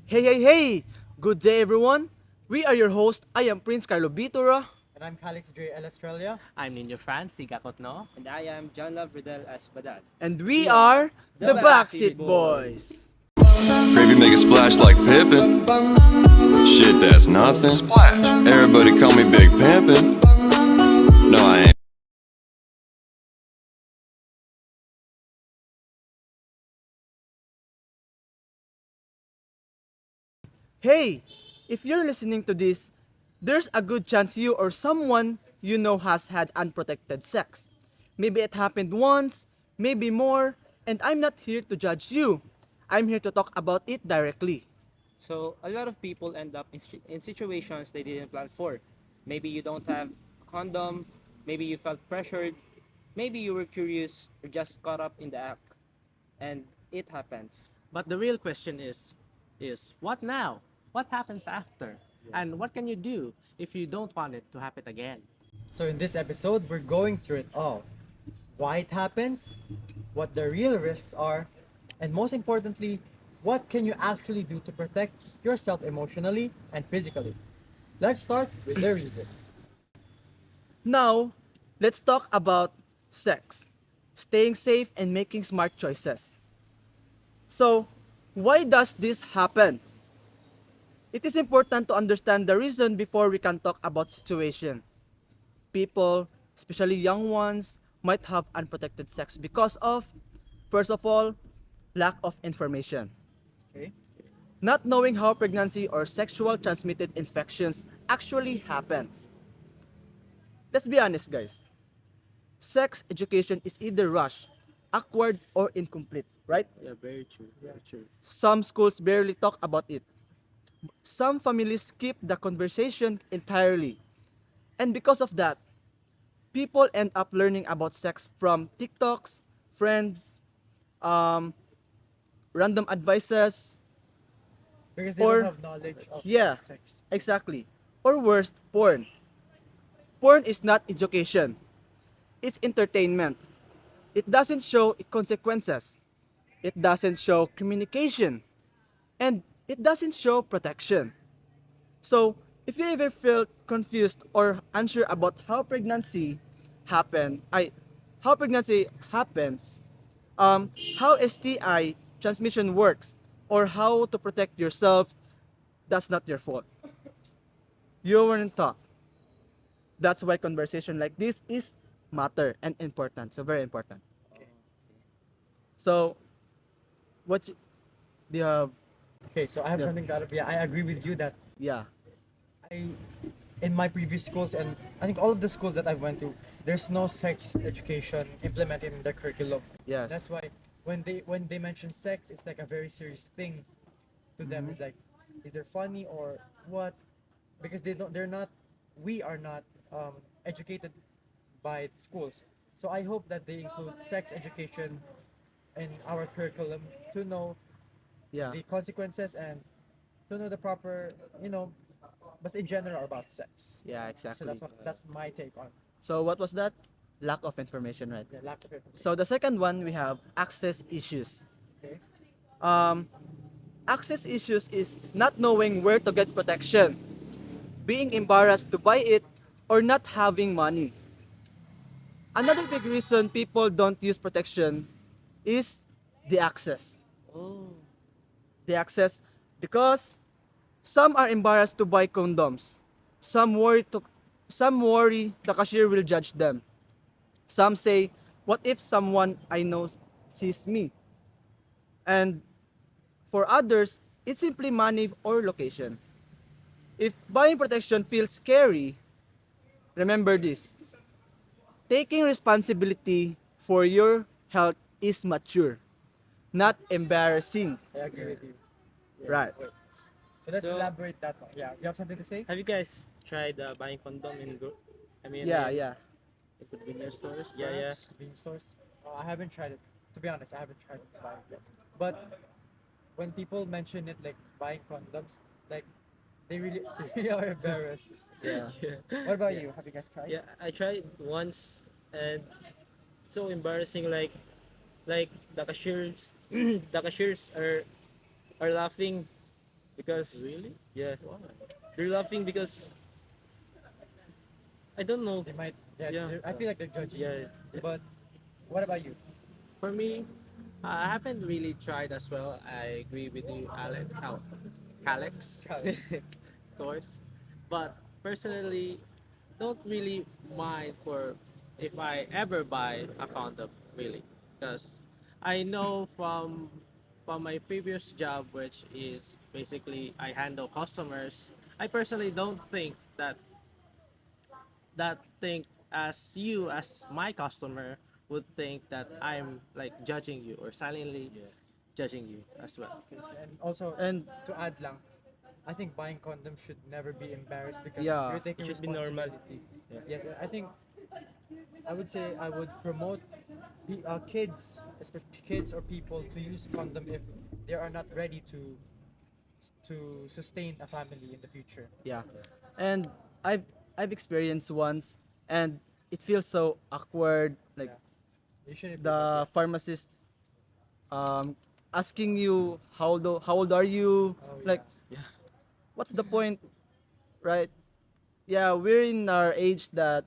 Hey! Good day, everyone. We are your host. I am Prince Carlo Bitura. And I'm Calix J. L. Australia. I'm Ninyo Fan, Sigakot no? And I am John Love Riddle as Badal. And we We are are the the Backseat Backseat Boys. Gravy make it splash like Pippin. Shit, that's nothing. Splash. Everybody call me Big Pimpin'. No, I ain't. Hey, if you're listening to this, there's a good chance you or someone you know has had unprotected sex. Maybe it happened once, maybe more, and I'm not here to judge you. I'm here to talk about it directly. So a lot of people end up in situations they didn't plan for. Maybe you don't have a condom, maybe you felt pressured, maybe you were curious or just caught up in the act. And it happens. But the real question is what now? What happens after? And what can you do if you don't want it to happen again? So, in this episode, we're going through it all: why it happens, what the real risks are, and most importantly, what can you actually do to protect yourself emotionally and physically. Let's start with the reasons. Now, let's talk about sex, staying safe, and making smart choices. So, why does this happen? It is important to understand the reason before we can talk about situation. People, especially young ones, might have unprotected sex because of, first of all, lack of information. Okay? Not knowing how pregnancy or sexual transmitted infections actually happens. Let's be honest, guys. Sex education is either rushed, awkward, or incomplete, right? Yeah, very true. Very true. Some schools barely talk about it. Some families skip the conversation entirely. And because of that, people end up learning about sex from TikToks, friends, um, random advices, Because they don't or, have knowledge of yeah, sex. exactly. Or worst, porn. Porn is not education, it's entertainment. It doesn't show consequences, it doesn't show communication, and it doesn't show protection. So, if you ever felt confused or unsure about how pregnancy happens, how STI transmission works, or how to protect yourself, that's not your fault. You weren't taught. That's why conversation like this is matter and important. So very important. So, what do you have? Okay, so I have Yeah. something to add. Yeah, I agree with you that Yeah. I, in my previous schools, and I think all of the schools that I went to, there's no sex education implemented in the curriculum. Yes. That's why when they mention sex, it's like a very serious thing to them. It's like either funny or what, because they're not, we are not educated by schools. So I hope that they include sex education in our curriculum to know Yeah. the consequences and to know the proper, but in general about sex. Yeah. So Exactly. that's my take on So what was that? Lack of information, right? the lack of information. So the second one we have access issues. Okay. Um, Access issues is not knowing where to get protection, being embarrassed to buy it, or not having money. Another big reason people don't use protection is the access. Oh, The access because some are embarrassed to buy condoms. Some worry to some worry the cashier will judge them. Some say, what if someone I know sees me? And for others, it's simply money or location. If buying protection feels scary, remember this. Taking responsibility for your health is mature, not embarrassing. I agree with you. Right. Wait. So let's So- elaborate that one. Yeah. You have something to say? Have you guys tried buying condom in Yeah, yeah. in convenience stores? Yeah, yeah. perhaps? Convenience stores? I haven't tried it. To be honest, I haven't tried it buying yet. But when people mention it like buying condoms, like they really, really are embarrassed. Yeah. Yeah. What about you? Have you guys tried? Yeah, I tried once and it's so embarrassing like the cashiers the cashiers are laughing because Really? yeah, Why? they're laughing because I don't know. They might. Yeah. I feel like they're judging. Yeah. But what about you? For me, I haven't really tried as well. I agree with you, Alex. Oh, Alex, Alex. of course. But personally, don't really mind for if I ever buy a condom, really, because I know from my previous job, which is basically I handle customers. I personally don't think that think as you as my customer would think that I'm like judging you or silently judging you as well. And also, And to add lang, I think buying condoms should never be embarrassed because Yeah. you're taking It should be normal. responsibility. Yeah. Yes, I think I would say I would promote kids, especially kids or people, to use condom if they are not ready to sustain a family in the future. yeah. And I've experienced once, and it feels so awkward, like Yeah. You shouldn't do the that. pharmacist um asking you how old are you, Oh, like yeah. what's the point, right? Yeah, we're in our age that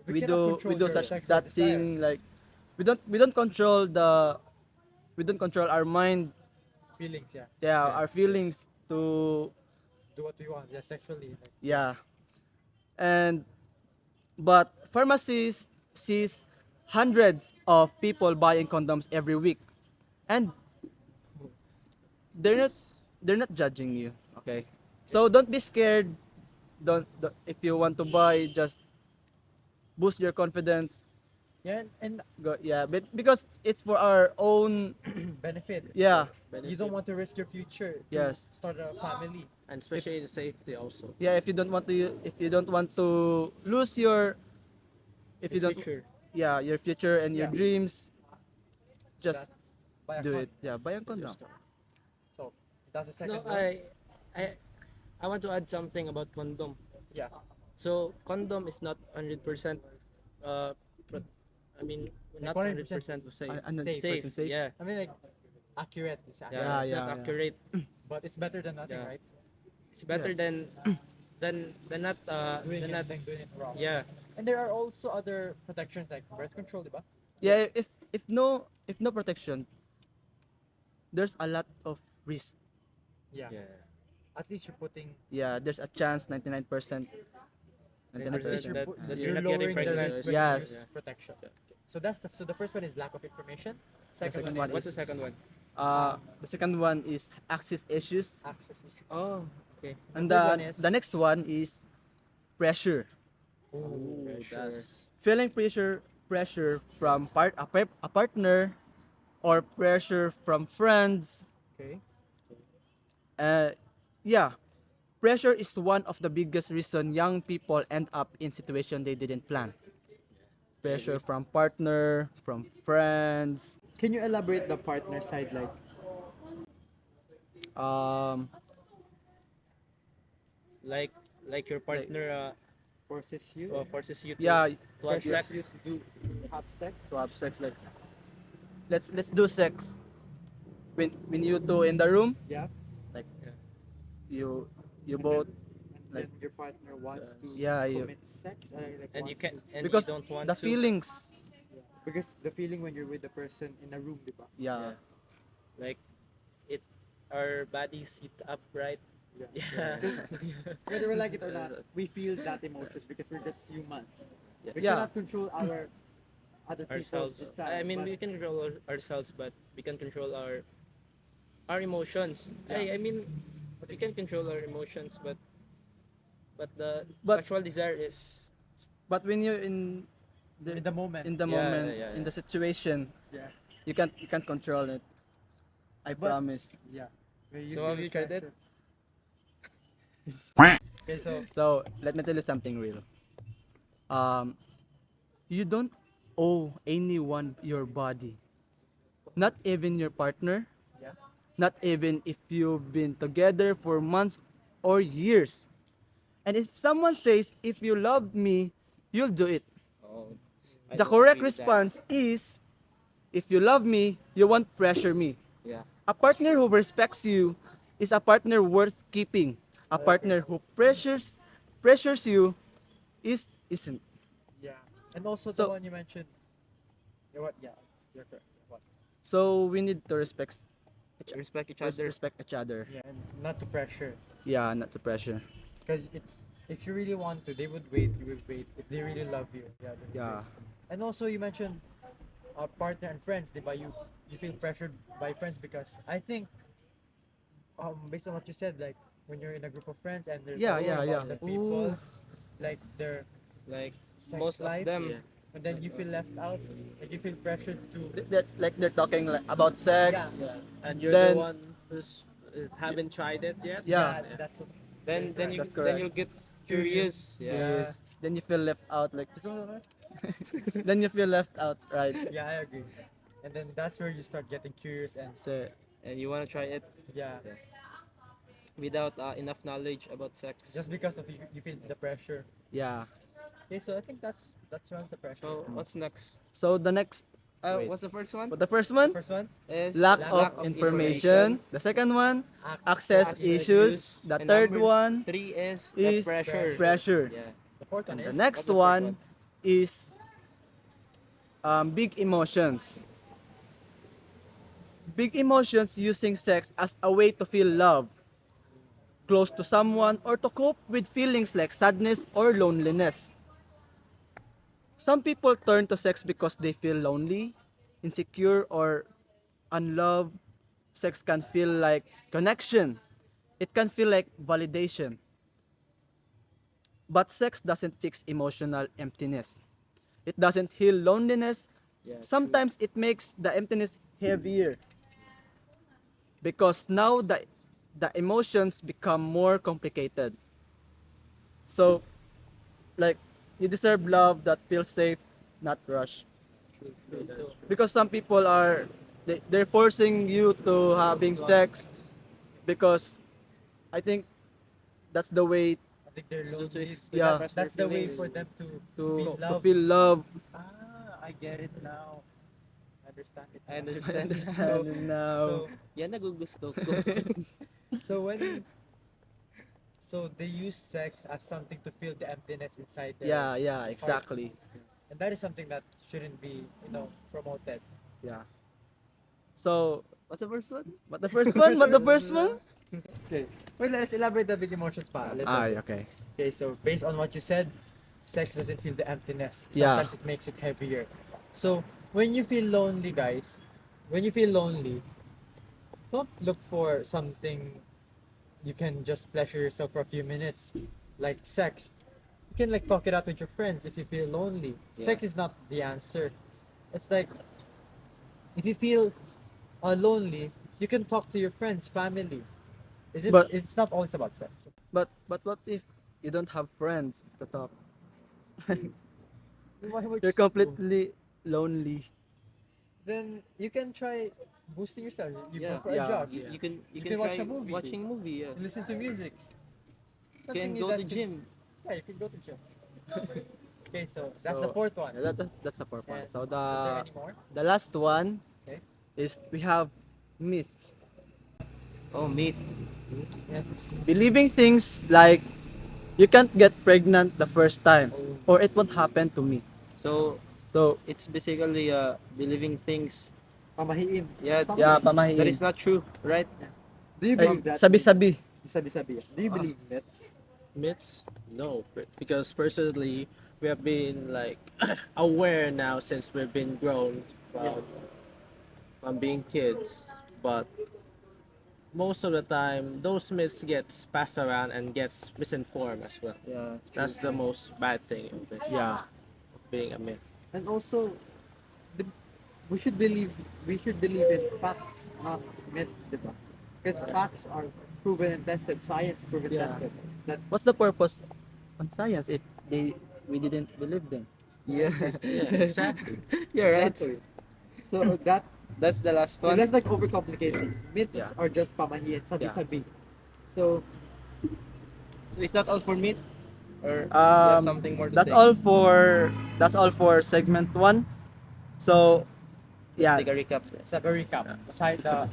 We cannot we control do your such sexual that desire. thing, like we don't control our mind, Feelings, yeah. yeah, Yeah. our feelings to, Do what we want, yeah, sexually. Like, yeah. And but pharmacies sees hundreds of people buying condoms every week, and they're not judging you, okay? So don't be scared. Don't if you want to buy, just boost your confidence. yeah, and Go, yeah, but because it's for our own, benefit. yeah, You don't want to risk your future to Yes. start a family. And especially the safety also. yeah. If you don't want to lose your, if you The don't, future. yeah, your future and your Yeah. dreams, just That, buy a do condom. it. Yeah, buy a condom. So that's the second No, one. I I want to add something about condom. Yeah. So condom is not 100% pro- I mean not 100% 100% safe. Ano, Safe. person safe? Yeah. I mean, like, accurate. It's accurate. Yeah, Yeah, it's yeah, not yeah. accurate. But it's better than nothing, Yeah. right? It's better Yes. than not Doing than it, not than doing it wrong. yeah. And there are also other protections like birth control, diba? Yeah, if no protection, there's a lot of risk. Yeah. Yeah. At least you're putting. Yeah, there's a chance 99%. At 99%. least that- you're, that you're you're not getting lowering the pregnant. risk when Yes. you use protection. So so the first one is lack of information. Second, second one one is What's the second one? The second one is access issues, access issues. Oh, okay. and third one is- the next one is pressure. Ooh, That's Feeling pressure from a partner, or pressure from friends. okay. Yeah, pressure is one of the biggest reason young people end up in situation they didn't plan. Pressure from partner, from friends. Can you elaborate the partner side, like? Um, Like your partner Forces you? forces you to yeah, to have Pressures sex. you to do have sex? to have sex, like let's do sex when you two in the room, Yeah. like Yeah. you both, And like, then your partner wants to yeah, you- commit sex, like And you wants can to- and because you don't want the to feelings, because the feeling when you're with the person in a room, diba? yeah, like it our bodies heat up, right? Yeah. Whether we like it or not, we feel that emotions because we're just humans. We Yeah. cannot control our other people's Ourselves. desire. I mean, but we can control ourselves, but we can control our emotions. I mean, we can control our emotions, but the But- sexual desire is but when you're in in the moment, in the Yeah, moment, yeah, in yeah. the situation, yeah, you can't control it. I But- promise. yeah. Where So have feel you tried it? pressure. Okay, so So let me tell you something real. You don't owe anyone your body, not even your partner, yeah, not even if you've been together for months or years. And if someone says, if you love me, you'll do it, oh, the correct response is, if you love me, you won't pressure me. Yeah. A partner who respects you is a partner worth keeping. A partner who pressures you isn't. Yeah. And also the So one you mentioned. What? Yeah. You're correct. What? so we need to Respect each other. respect each other. Yeah, and not to pressure. Yeah, not to pressure. Because it's if you really want to, they would wait. You would wait. If they really love you, yeah, they would Yeah. wait. And also you mentioned partner and friends. Diba? You feel pressured by friends because I think based on what you said, like when you're in a group of friends and there's Yeah, talking yeah, about yeah. the people, Ooh. like their Like sex most life, of them. Yeah. and then you feel left out. Like you feel pressured to. Like they're talking like about sex. Yeah. And you're the Then one who's haven't tried it yet. Yeah. That's what. Then you That's correct. then you'll get curious. Yeah. yes. Then you feel left out like then you feel left out, right? Yeah, I agree. And then that's where you start getting curious and So And you wanna try it yeah, without enough knowledge about sex. just because of you feel the pressure. yeah. Okay, so I think that's runs the pressure. So what's next? So the next Wait. What's the first one? but the first one, First one, Is lack lack of information. The second one, access access issues. The And third number one 3 is, is the pressure. pressure. Yeah. The fourth one And the is next What's the fourth one one? is big emotions. Big emotions using sex as a way to feel love, close to someone, or to cope with feelings like sadness or loneliness. Some people turn to sex because they feel lonely, insecure, or unloved. Sex can feel like connection. It can feel like validation. But sex doesn't fix emotional emptiness. It doesn't heal loneliness. Yeah, Sometimes it makes the emptiness heavier. Because now the emotions become more complicated. So, like, you deserve love that feels safe, not rushed. So, Because some people they're forcing you to having sex because I think that's the way I think they're to lonely. Yeah. express That's their the way feelings. for them to to feel to love. feel love. I get it now. I understand it. I now. understand. Understanding now. Yan nagugusto ko. So when so they use sex as something to fill the emptiness inside their Yeah, yeah, hearts. exactly. And that is something that shouldn't be, promoted. Yeah. So, What's the first one? what the first one? What the first one? Okay. Well, let's elaborate the big emotions pa. a little bit. Okay. Okay, so based on what you said, sex doesn't feel the emptiness. Yeah. Sometimes it makes it heavier. So when you feel lonely, guys, when you feel lonely, don't look for something you can just pleasure yourself for a few minutes, like sex. You can like talk it out with your friends if you feel lonely. Sex is not the answer. It's like if you feel lonely, you can talk to your friends, family. But- It's not always about sex. But what if you don't have friends to talk? Why would You're you- completely lonely. Then you can try boosting yourself. You Yeah. go for a Yeah. jog. You can can watch try a movie. watching movie. Yeah. You listen to music. You can go to gym. Yeah, you can go to gym. Okay, so that's the So, fourth one. That's the fourth one. And So is there any more? the last one Okay. is we have myths. Oh, myth. Yes. Believing things like you can't get pregnant the first time or it won't happen to me. So So, it's basically believing things. Pamahiin. Yeah. yeah, pamahiin. That is not true, right? Do you Ay, sabi-sabi. Sabi-sabi. Do you believe myths? Myths? No, because personally, we have been like aware now since we've been grown from being kids. But most of the time, those myths gets passed around and gets misinformed as well. Yeah. That's the most bad thing of it, Yeah. of being a myth. And also, we should believe in facts, not myths, diba? Because facts are proven and tested. Science proven Yeah. tested. That What's the purpose on science if we didn't believe them? Yeah. Yeah, exactly. You're right. Exactly. So That's the last one. let's like overcomplicate things. Myths Yeah. are just pamahiin, sabi-sabi. So So is that all for myth? Or you Um, have something more to that's say? all for segment 1. So, Let's yeah. take a recap. it's a very recap. Aside the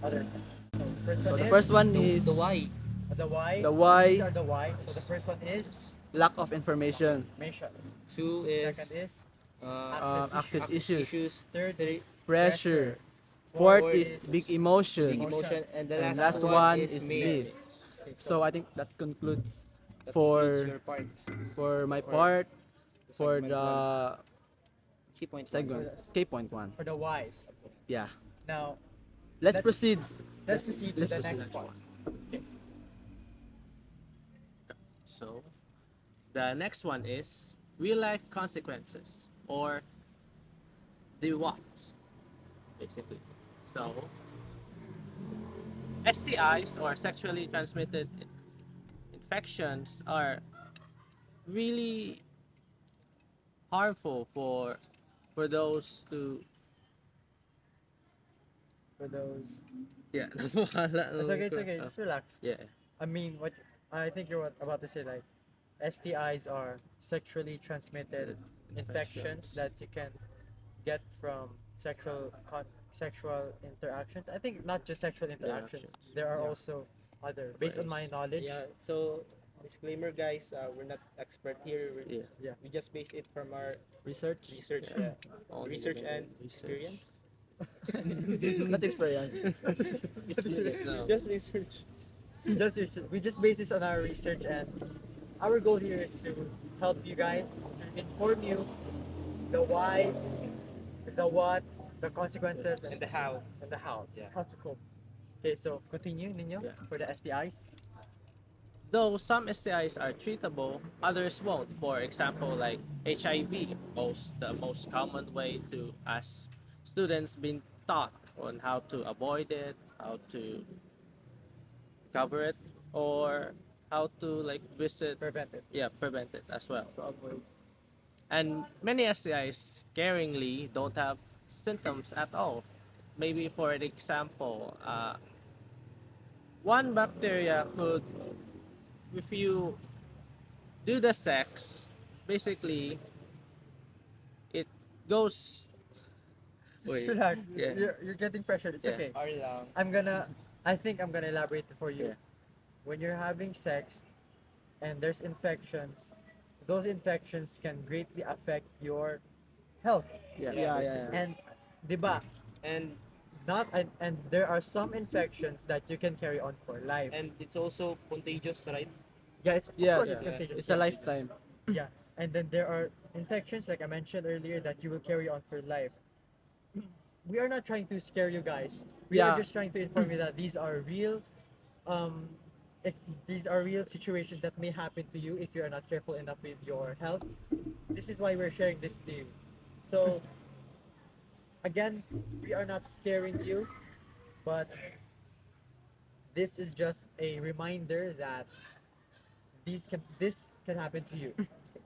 other. So First So one the is first one The is why. the why. the why. These are the why. So the first one is Lack of information, information. Two is Second is access access issues, issues. Third Three, is pressure. Fourth Fourth Fourth is is big big emotions. emotion, and the And last last one one is is myth. myths. Okay, So I think that concludes That concludes for your part my for part the for segment one. the Key point one. segment K.1. for the whys. Yeah. Now Let's proceed. let's proceed to let's the proceed. next part. Okay. So the next one is real life consequences or the what, basically. So STIs or sexually transmitted infections are really harmful for those to For those, yeah. it's okay. It's okay. Just relax. Yeah. I mean, what I think you're about to say, like STIs are sexually transmitted infections that you can get from sexual interactions. I think not just sexual interactions. Interactions. There are Yeah. also other, based on my Ways. knowledge. Yeah. So disclaimer, guys. We're not expert here. Yeah. Yeah. We just base it from our Research. research. Yeah. Yeah. Only Research the and research. experience. Not experience. It's research. No. Just research. We just base this on our research, and our goal here is to help you guys, to inform you the whys, the what, the consequences, And the how. and the how. Yeah. How to cope. Okay, so continue, Nino, Yeah. for the STIs. Though some STIs are treatable, others won't. For example, like HIV, the most common way to as students been taught on how to avoid it, how to cover it, or how to like visit, Prevent it. yeah, prevent it as well. To avoid. And many STIs, scaringly, don't have symptoms at all. Maybe for an example, one bacteria could, if you do the sex, basically, it goes. Just Wait, relax. yeah. You're getting pressured. It's Yeah. okay. Or lang. I think I'm gonna elaborate for you. Yeah. When you're having sex and there's infections, those infections can greatly affect your health. Yeah, Yeah, basically. And, diba, And and there are some infections that you can carry on for life. it's also contagious, right? Yeah, it's of Yes, course it's yeah. contagious. It's a lifetime. Yeah, and then there are infections like I mentioned earlier that you will carry on for life. We are not trying to scare you guys. We are Yeah. just trying to inform you that these are real, um, these are real situations that may happen to you if you are not careful enough with your health. This is why we're sharing this to you. So, again, we are not scaring you, but this is just a reminder that this can happen to you.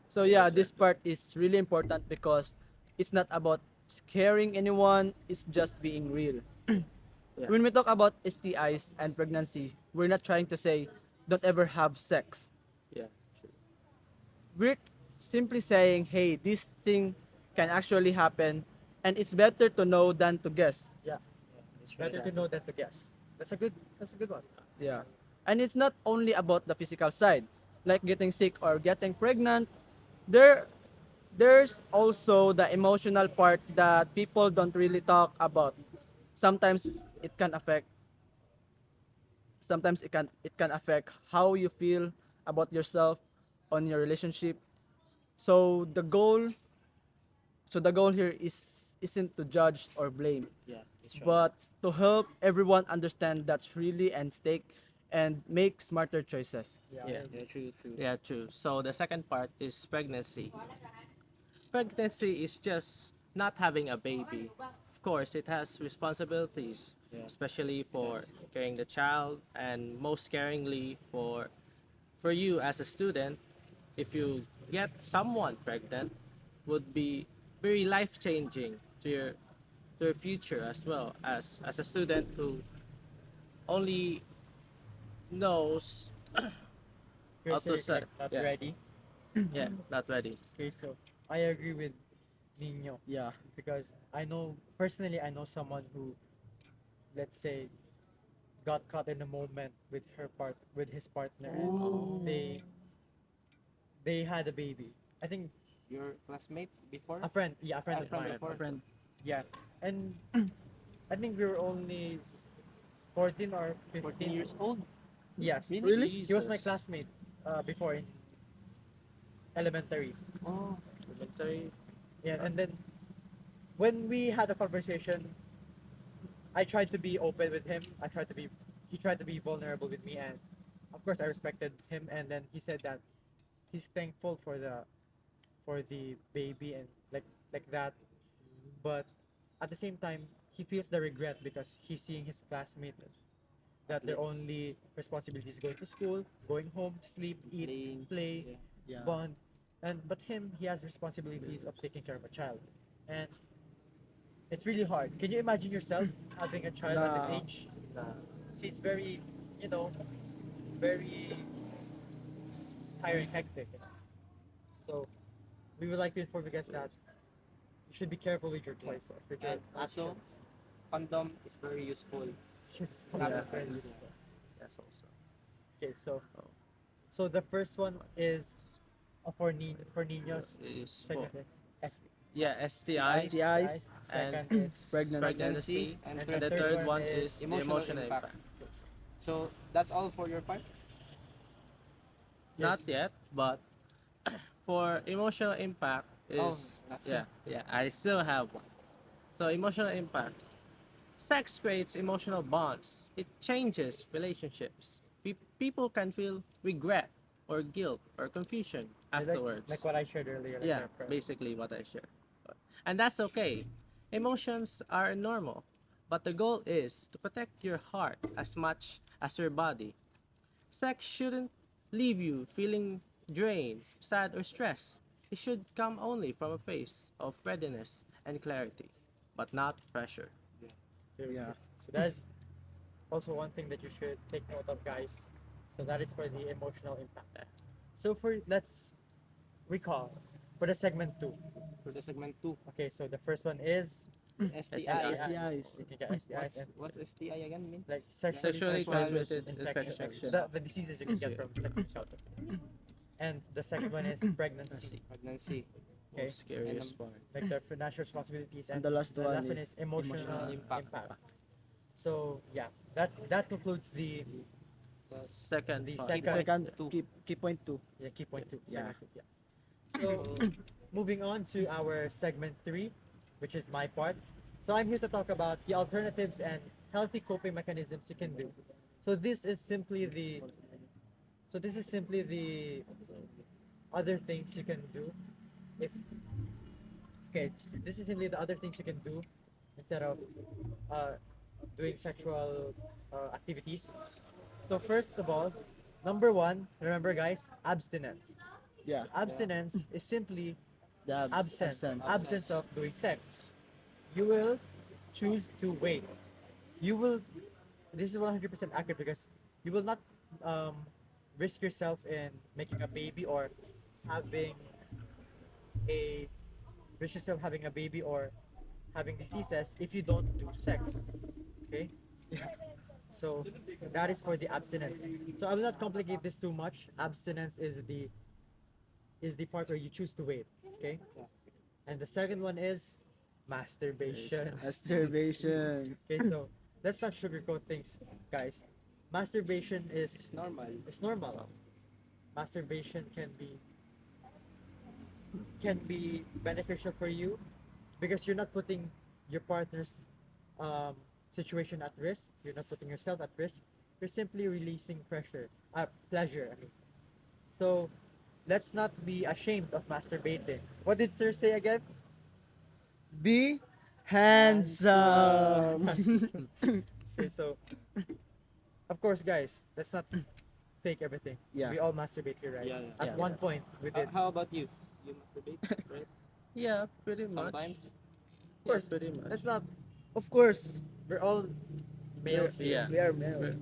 So yeah, this part is really important because it's not about scaring anyone, it's just being real. Yeah. When we talk about STIs and pregnancy, we're not trying to say don't ever have sex. Yeah, true. We're simply saying, hey, this thing can actually happen and it's better to know than to guess. Yeah, It's better to know than to guess. That's a good one. Yeah. And it's not only about the physical side, like getting sick or getting pregnant. There's also the emotional part that people don't really talk about. Sometimes it can affect sometimes it can affect how you feel about yourself on your relationship. So the goal here isn't to judge or blame, Yeah, it's right. but to help everyone understand that's really at stake and make smarter choices. Yeah. Yeah, true, true. Yeah, true. So the second part is pregnancy. Pregnancy is just not having a baby. Of course, it has responsibilities, Yeah. especially for does. carrying the child, and most caringly for you as a student. If you get someone pregnant, would be very life changing to your future as well as a student who only knows You're how to seriously, say like, not yeah, ready. yeah, not ready. Okay, so I agree with Nino Yeah. because I know personally I know someone who, let's say, got caught in a moment with with his partner. Oh. And they had a baby. I think Your classmate before? a friend, yeah, a friend A of friend mine. before? Friend. Yeah, and I think we were only 14 or 15. 14 years old? Yes. Really? He was my Jesus. classmate before in elementary. Oh. Elementary. Yeah, and then when we had a conversation, I tried to be open with him. He tried to be vulnerable with me, and of course I respected him. And then he said that he's thankful for the baby and like that, but at the same time he feels the regret because he's seeing his classmate that their only responsibility is going to school, going home, sleep, eat, Playing. play, Yeah. Yeah. bond, and but him, he has responsibilities of taking care of a child, and it's really hard. Can you imagine yourself having a child at this No. age? See, it's very, you know, very tiring, hectic. So we would like to inform you guys that you should be careful with your choices, with your And also, actions. condom is very useful. Yes, Yeah. that's very useful. Yes, also. Okay, so the first one is for niños. Is Second is ST. yeah, STIs. STIs. Second and is pregnancy, and and the third one is the emotional emotional impact. impact. So that's all for your part? Not yet, but for emotional impact Oh, is that's yeah, I still have one. So emotional impact. Sex creates emotional bonds. It changes relationships. People can feel regret or guilt or confusion afterwards. Like what I shared earlier. Like Yeah, my friend. basically what I shared. And that's okay. Emotions are normal, but the goal is to protect your heart as much as your body. Sex shouldn't leave you feeling drained, sad, or stressed. It should come only from a place of readiness and clarity, but not pressure. Yeah. So that is also one thing that you should take note of, guys. So that is for the emotional impact. So let's recall for the segment 2. For the segment 2. Okay, so the first one is STIs. STIs. You can get STIs and What's STI again mean? like sexually Sexually transmitted infections. infections. The diseases you can get from sexual contact. And the second one is pregnancy. Pregnancy. Okay. Most scariest part. Like the financial responsibilities, and And the last one is is emotional emotional impact. So yeah, that concludes the Second the part. second- Second, Two. key point 2. yeah, key point 2. Yeah. Segment 2, yeah. So moving on to our segment 3, which is my part. So I'm here to talk about the alternatives and healthy coping mechanisms you can do. So this is simply the other things you can do if this is simply the other things you can do instead of uh, doing sexual activities. So first of all, number 1, remember guys, abstinence. Yeah. Abstinence is simply The absence of doing sex. You will choose to wait. You will. This is 100% accurate because you will not risk yourself in making a baby or having a risk yourself having a baby or having diseases if you don't do sex. Okay. So that is for the abstinence. So I will not complicate this too much. Abstinence is the part where you choose to wait. Okay. And the second one is masturbation. Masturbation. Okay, so let's not sugarcoat things, guys. Masturbation is Normal. it's normal. Masturbation can be beneficial for you because you're not putting your partner's situation at risk. You're not putting yourself at risk. You're simply releasing pleasure. I mean. So let's not be ashamed of masturbating. What did Sir say again? Be handsome. So of course, guys, let's not fake everything. Yeah. We all masturbate here, right? Yeah, yeah. At Yeah. one point, we did. How about you? You masturbate, right? Yeah, pretty much. Sometimes. Of course, pretty much. let's not. Of course, We're all males here. Yeah. we are male.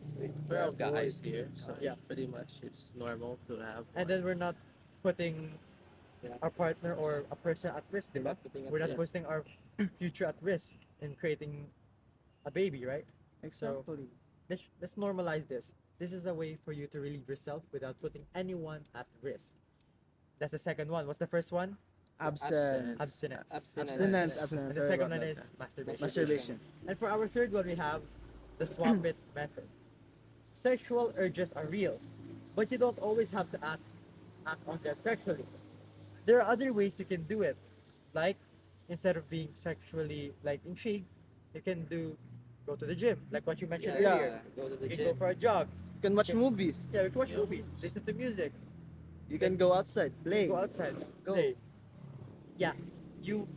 We're all guys here, so Yeah. pretty much it's normal to have. And then we're not putting Yeah. our partner or a person at risk, diba? Not putting at We're not risk. putting our future at risk in creating a baby, right? Exactly. let's normalize this. This is a way for you to relieve yourself without putting anyone at risk. That's the second one. What's the first one? Abstinence. Abstinence. Abstinence. And Abstinence. the Sorry second about one that. is masturbation. Masturbation. And for our third one, we have the swap it method. Sexual urges are real, but you don't always have to act on them sexually. There are other ways you can do it, like instead of being sexually like intrigued, you can go to the gym, like what you mentioned Yeah. earlier. Go to the You can gym. go for a jog. You can watch Okay. movies. Yeah, you can watch movies, listen to music, You can go outside, play. go outside, Go. play. Yeah, you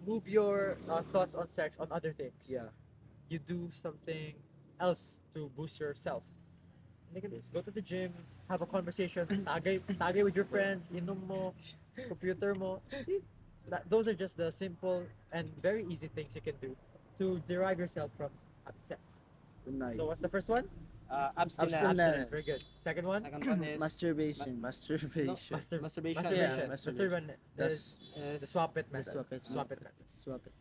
move your thoughts on sex on other things. Yeah. You do something else to boost yourself. And you can go to the gym, have a conversation, tagay with your friends, inom mo, computer mo. See, those are just the simple and very easy things you can do to derive yourself from having sex. Tonight. So what's the first one? Abstinence. Abstinence. Very good. Second one? Second one is Masturbation. Masturbation. Masturbation. masturbation. Masturbation. Yeah, The third one is Is the swap it method. swap it. Swap it method. Swap it.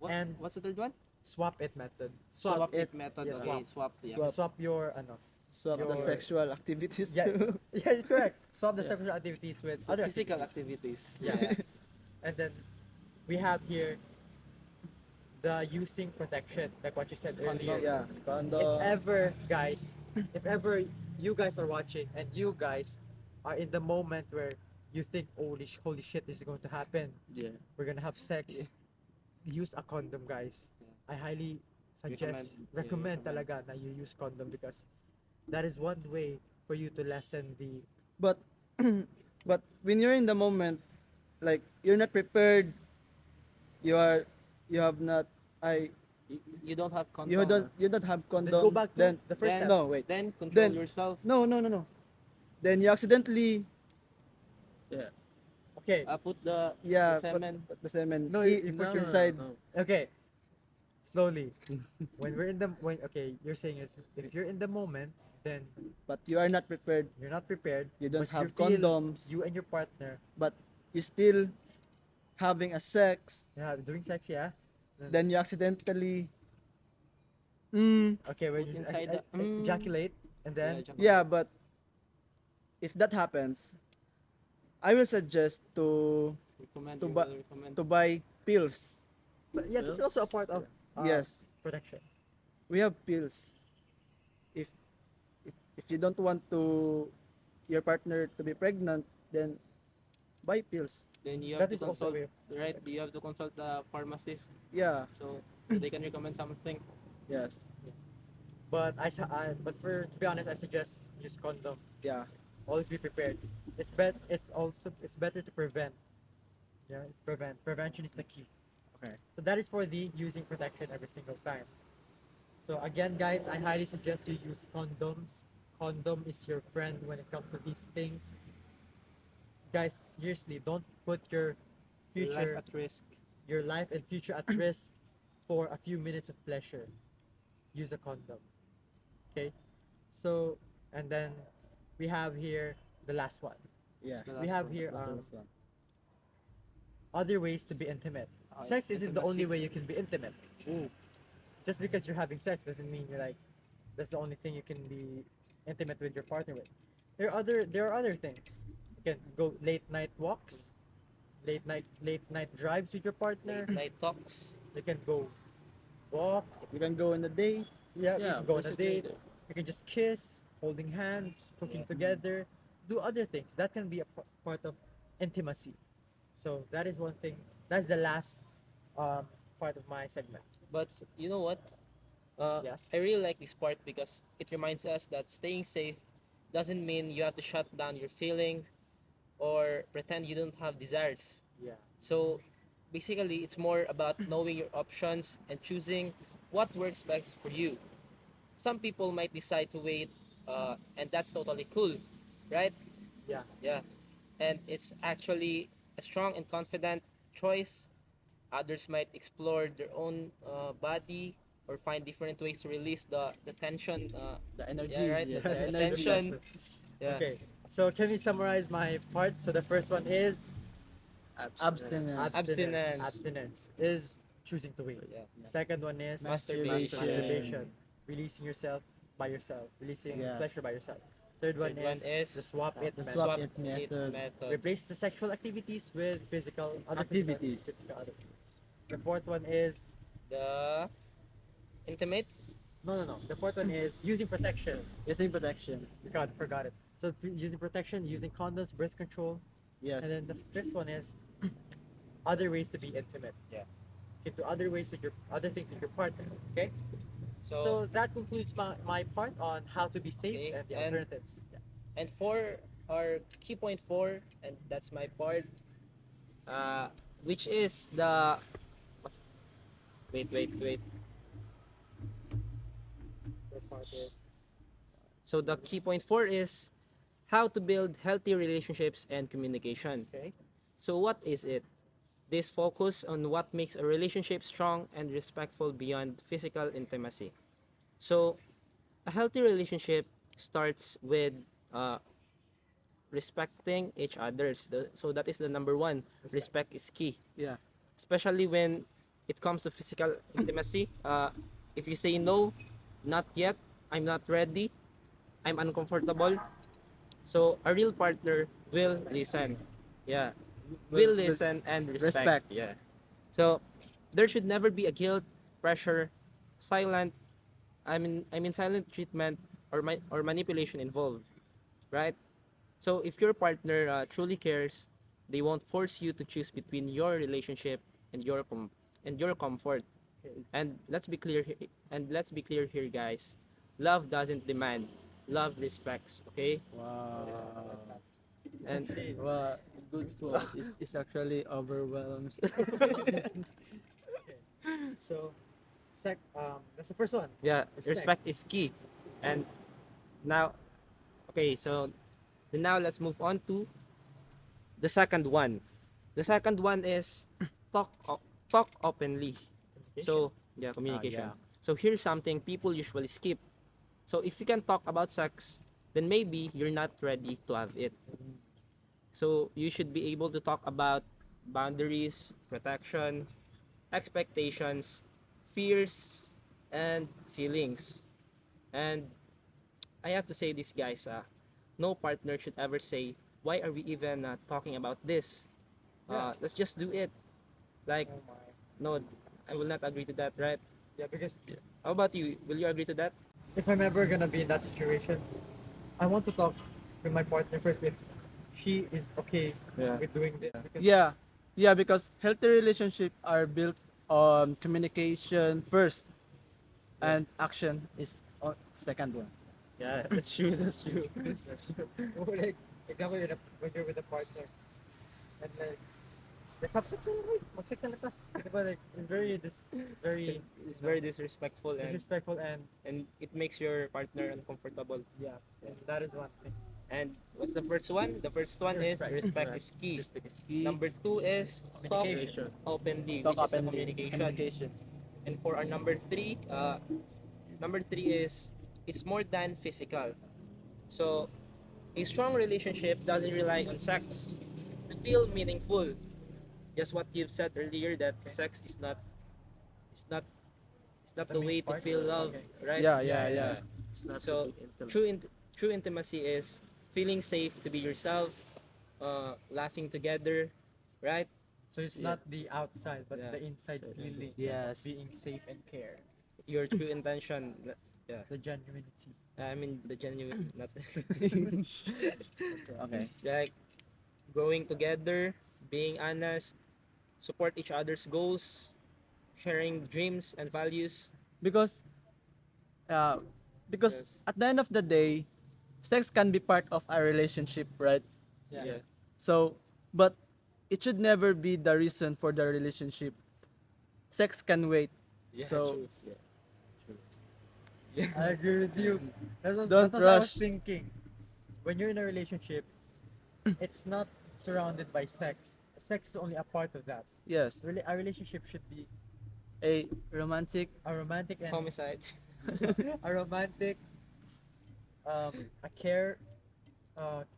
and- what's the third one? Swap it method. Swap it. it method. Yeah, Okay, swap. Yeah. Swap. Swap your ano. Swap the Your- sexual activities Yeah. too. Yeah, you're correct. Swap the Yeah. sexual activities with other Physical activities. activities. Yeah. And then we have here the using protection, like what you said earlier. Yeah. If Condom. ever, guys, if ever you guys are watching and you guys are in the moment where you think, holy shit, this is going to happen. Yeah. We're gonna have sex. Yeah. Use a condom, guys. Yeah. I highly suggest, Recommend. recommend Yeah, recommend. talaga na you use condom because that is one way for you to lessen the But but when you're in the moment, like you're not prepared, you have not You don't have condom. you don't have condom. Then go back to then the first then- step. no wait Then control Then- yourself. no. Then you accidentally Okay. Put the put semen. the semen No, you put your- inside. Okay. Slowly. Okay, you're saying is if you're in the moment, then But you are not prepared. you're not prepared. You don't but have feel condoms. You and your partner, But you still having a sex. yeah, doing sex, yeah. Then you accidentally. Okay, when Put you inside the- ejaculate, and then Yeah, but if that happens, I will suggest Recommend. to you ba- will recommend. to buy pills. but yeah, this is also a part of Yes. protection. We have pills. If if you don't want your partner to be pregnant, then buy pills. Then you have That to is also a consult. way. Right, you have to consult the pharmacist Yeah. so they can recommend something. Yes. But but for to be honest, I suggest use condom. Yeah. Always be prepared. It's better to prevent. Yeah, prevent. Prevention is the key. Okay. So that is for the using protection every single time. So again, guys, I highly suggest you use condoms. Condom is your friend when it comes to these things. Guys, seriously, don't put your Your life future, at risk. your life and future at risk for a few minutes of pleasure. Use a condom. Okay. So and then we have here the last one. Yeah. The We last have one. here That's the last one. other ways to be intimate. Sex isn't the only way you can be intimate. Just because you're having sex doesn't mean you're like that's the only thing you can be intimate with your partner with. There are other things. You can go late night walks, late night drives with your partner. Late night talks. You can go walk. You can go on a date. Yeah, you can go on a basically, date. You can just kiss, holding hands, cooking together, do other things. That can be a part of intimacy. So that is one thing. That's the last part of my segment. But you know what? Yes. I really like this part because it reminds us that staying safe doesn't mean you have to shut down your feelings or pretend you don't have desires. Yeah. So basically, it's more about knowing your options and choosing what works best for you. Some people might decide to wait, and that's totally cool, right? Yeah. Yeah. And it's actually a strong and confident choice. Others might explore their own body or find different ways to release the tension. The energy. Yeah, right. Yeah, The the energy. tension. Yeah. Okay. So can we summarize my part? So the first one is Abstinence. Abstinence. Abstinence is choosing to wait. Yeah. Second one is Masturbation. masturbation. Releasing yourself. by yourself, releasing Yes. pleasure by yourself. Third one Third one is is the swap it the method. swap it method. Replace the sexual activities with physical other Activities. physical other. The fourth one is The intimate. no. The fourth one is using protection. Using protection. Forgot it. So using protection, using condoms, birth control, Yes. and then the fifth one is other ways to be intimate. Yeah. Into other ways with your other things with your partner. Okay. So, So that concludes my part on how to be safe Okay, and the and- alternatives. Yeah. and for our key point 4, and that's my part, which is the what's, wait. Your part is So the key point 4 is how to build healthy relationships and communication. okay. So what is it? This focus on what makes a relationship strong and respectful beyond physical intimacy. So a healthy relationship starts with uh, respecting each others. So that is the number one. Respect is key, Yeah. especially when it comes to physical intimacy. If you say no, not yet, I'm not ready, I'm uncomfortable. So a real partner will listen. Yeah. Will listen and respect. Respect. Yeah. So there should never be a guilt, pressure, silent I mean silent treatment or manipulation involved, right? So if your partner truly cares, they won't force you to choose between your relationship and your comfort. And let's be clear here, guys. Love doesn't demand. Love respects, okay? Wow. It's And actually Well, good one. It's actually overwhelmed. okay. So that's the first one. yeah, Respect. respect is key. And now, okay, so now let's move on to the second one. The second one is talk openly. So yeah, communication. yeah. So here's something people usually skip. So if you can talk about sex, then maybe you're not ready to have it. So you should be able to talk about boundaries, protection, expectations, fears, and feelings. And I have to say this, guys. No partner should ever say, "Why are we even talking about this? Let's just do it." Like, Oh my. no, I will not agree to that, right? Yeah, because How about you? Will you agree to that? if I'm ever gonna be in that situation, I want to talk with my partner first if she is okay Yeah. with doing this. Because Yeah. Yeah, because healthy relationships are built on communication first and action is on second one. Yeah, that's true. That's true. like example when you're with a partner and like let's have sex na lang, mag-sex na lang ta. Diba, like it's very It's very disrespectful disrespectful and it makes your partner uncomfortable. yeah, and that is one thing. And what's the first one? The first one is respect is key. Respect is key. Number 2 is talk Communication. openly, Talk which is the openly. communication. And for our number 3, number 3 is it's more than physical. So a strong relationship doesn't rely on sex to feel meaningful. Just what you've said earlier that sex is not it's not it's not The the main way to part? feel love, Okay. right? Yeah. It's not so true intimacy is feeling safe to be yourself, laughing together, right? So it's Yeah. not the outside but Yeah. the inside feeling Yes. of being safe and care. Your true intention. Yeah, The genuinity. I mean the genuine, not Okay. like growing together, being honest, support each other's goals, sharing dreams and values. Because uh because Yes. at the end of the day, sex can be part of a relationship, right? Yeah. So, but it should never be the reason for the relationship. Sex can wait. Yeah, So- true. Yeah. I agree with you. Don't That's what I was rush. thinking. When you're in a relationship, it's not surrounded by sex. Sex is only a part of that. Yes, Really, a relationship should be a romantic. a romantic and Homicide. a romantic, a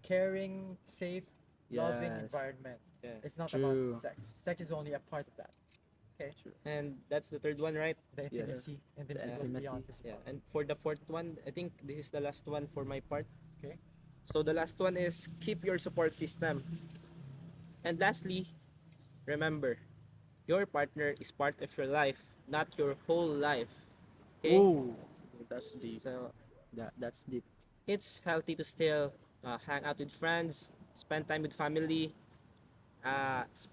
caring, safe, loving Yes. environment. Yeah. It's not True. about sex. Sex is only a part of that. Okay. And that's the third one, right? The Yes. intimacy. Intimacy goes intimacy. beyond physical. Yeah. And for the fourth one, I think this is the last one for my part. Okay. So the last one is keep your support system. And lastly, remember, your partner is part of your life, not your whole life. Okay? Ooh, That's deep. So that's deep. it's healthy to still hang out with friends, spend time with family, uh, s-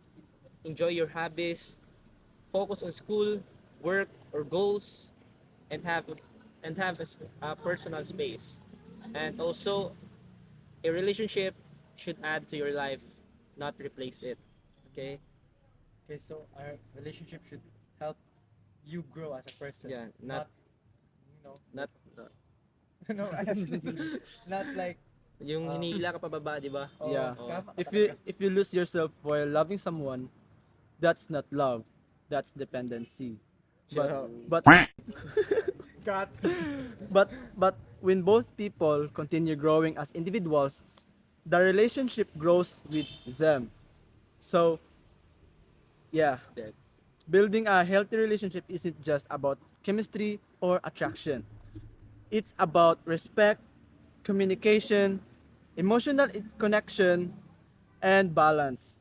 enjoy your hobbies, focus on school, work, or goals, and have a personal space. And also, a relationship should add to your life, not replace it. Okay? Okay, so our relationship should help you grow as a person. Yeah, Not, you know, not no, not like, yung hinila ka pababa, di ba? oh, Yeah. tama ka If talaga. you lose yourself while loving someone, that's not love. That's dependency. But Sure. but Cut. but when both people continue growing as individuals, the relationship grows with them. So yeah, That building a healthy relationship isn't just about chemistry or attraction. It's about respect, communication, emotional connection, and balance.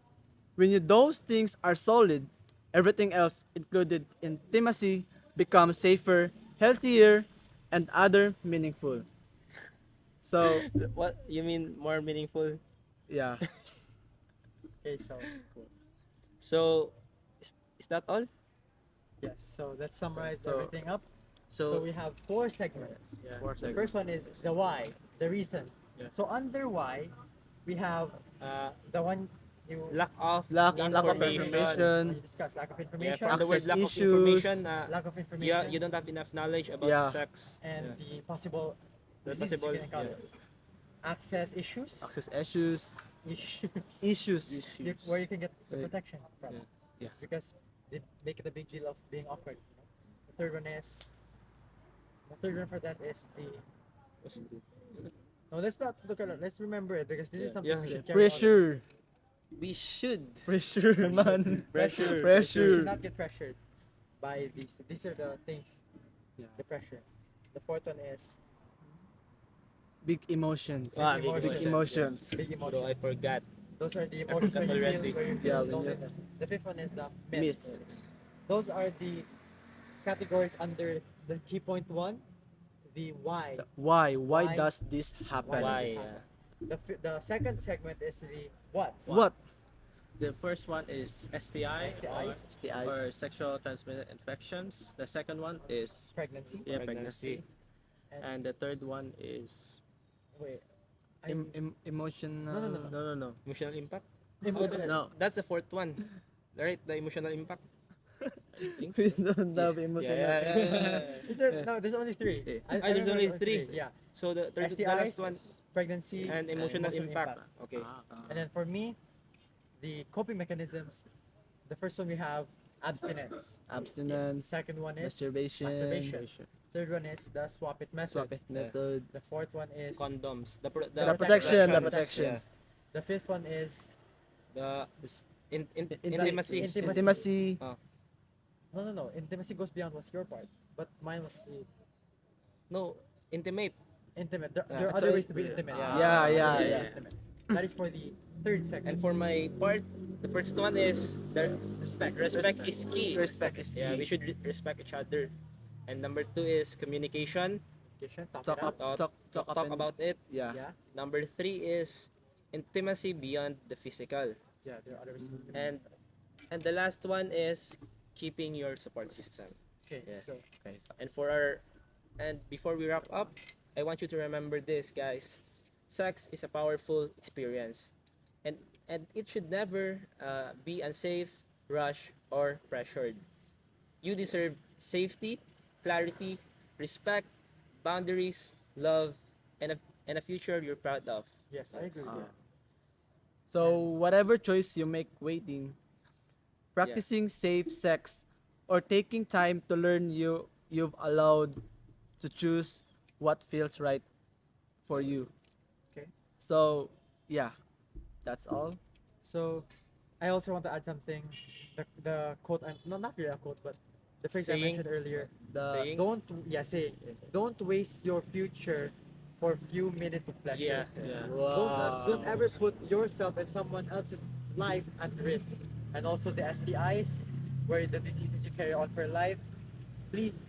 When those things are solid, everything else, included intimacy, becomes safer, healthier, and other meaningful. So, What you mean more meaningful? yeah. Okay, so cool. So is that all? Yes, so let's summarize So- everything up. So So we have 4 segments. yeah. The first one is the why, the reasons. Yeah. So under why, we have uh, the one you lack of Lack of when information, you discuss lack of Yeah, information, from the word Access lack of issues. information, lack of information, you don't have enough knowledge about Yeah. sex. and Yeah. the possible The diseases possible- you can encounter. Access issues, access issues, issues issues. where you can get the Right. protection from. Yeah. Because they make it a big deal of being awkward. You know? The third one for that is the. No, let's not look at it. Let's remember it because this is Yeah. something Yeah. we should carry on with. Pressure. We should. Pressure, man. Pressure. You Pressure. should not get pressured by these. These are the things. Yeah. The pressure. The fourth one is Big emotions. Ah, big Big emotions. big Bro, I emotions. forgot. Those are the emotions where you already. feel, Yeah, when you- loneliness. The fifth one is the Myths. Those are the categories under the key point one. The why. Why? Why Why? does this happen? Why? Why? does this happen? The second segment is the what. What? The first one is STI STIs. STIs. or sexual transmitted infections. The second one is Pregnancy. pregnancy. And the third one is Wait. Emotional. no. Emotional impact? Emotional. No. That's the fourth one. Right? The emotional impact. We don't have emotional. Is it? No, there's only three. Yeah. I There's only remember three. Yeah. So the STIs, last one pregnancy, and emotional impact. Okay. And then for me, the coping mechanisms. The first one we have abstinence. Abstinence. Second one is Masturbation. Third one is the swap it method. Swap it method. The fourth one is Condoms. The protection. The protections. protection. Yeah. the fifth one is The Inti- intimacy. Intimacy. no. Intimacy goes beyond what's your part, but mine was the No, intimate. intimate. There Yeah, are so other it- ways to be intimate. Yeah, yeah, To be yeah. intimate. That is for the third segment. And for my part, the first one is the respect. Respect is key. Respect is Yeah, key. we should respect each other. And number two is communication. Talk it out. Talk up Talk and- about it. Yeah. Yeah, Number three is intimacy beyond the physical. yeah. There are other ways. To be intimate. And the last one is keeping your support system. Okay, Yeah. so And before we wrap up, I want you to remember this, guys. Sex is a powerful experience, and it should never be unsafe, rushed, or pressured. You deserve safety, clarity, respect, boundaries, love, and a future you're proud of. yes, I agree. with you. So whatever choice you make waiting, practicing safe sex, or taking time to learn, you've allowed to choose what feels right for you. Okay. So yeah, that's all. So, I also want to add something. The quote, no, not really a quote, but the phrase I Saying. mentioned earlier. Saying. Don't waste your future for few minutes of pleasure. Yeah. Don't ever put yourself and someone else's life at risk. And also the STIs, where the diseases you carry on for life. Please,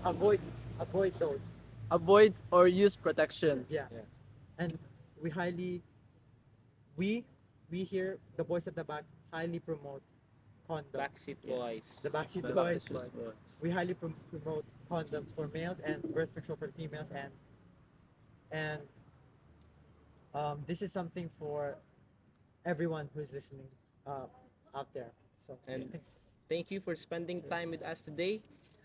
avoid those. Avoid or use protection. Yeah. Yeah. And we highly we we here, the boys at the back, highly promote condoms. Backseat Boys. The Backseat The Boys. Backseat Boys. We highly promote condoms for males and birth control for females, and this is something for everyone who's listening out there. So And thank you for spending time with us today.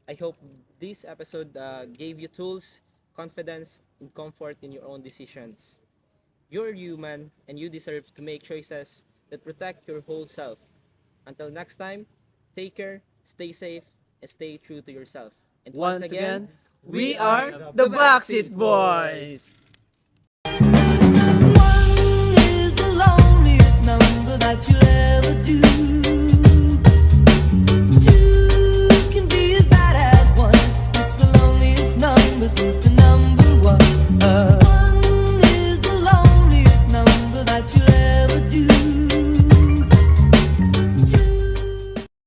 I hope this episode gave you tools, confidence, and comfort in your own decisions. You're human and you deserve to make choices that protect your whole self. Until next time, take care, stay safe, and stay true to yourself. And Once again, we are the Backseat Boys.